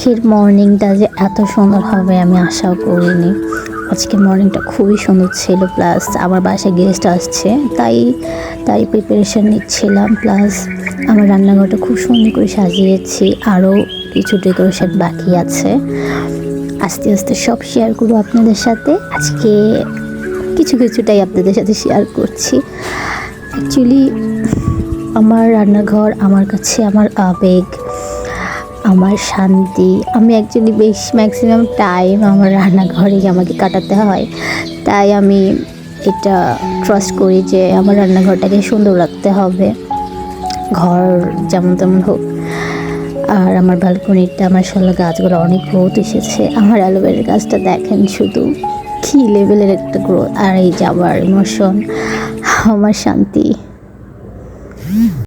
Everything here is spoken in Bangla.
আজকের মর্নিংটা যে এত সুন্দর হবে আমি আশাও করিনি। আজকে মর্নিংটা খুবই সুন্দর ছিল, প্লাস আমার বাসায় গেস্ট আসছে, তাই প্রিপারেশান নিচ্ছিলাম। প্লাস আমার রান্নাঘরটা খুব সুন্দর করে সাজিয়েছি, আরও কিছু ডেকোরেশন বাকি আছে। আস্তে আস্তে সব শেয়ার করবো আপনাদের সাথে। আজকে কিছুটাই আপনাদের সাথে শেয়ার করছি। অ্যাকচুয়ালি আমার রান্নাঘর আমার কাছে আমার আবেগ, আমার শান্তি। আমি অ্যাকচুয়ালি ম্যাক্সিমাম টাইম আমার রান্নাঘরেই আমাকে কাটাতে হয়, তাই আমি এটা ট্রাস্ট করি যে আমার রান্নাঘরটাকে সুন্দর রাখতে হবে, ঘর যেমন তেমন হোক। আর আমার ব্যালকনিটা মাশাআল্লাহ গাছগুলো অনেক গ্রোথ এসেছে। আমার অ্যালোভেরার গাছটা দেখেন শুধু কী লেভেলের একটা গ্রোথ। আর এই যে আমার ইমোশন, আমার শান্তি।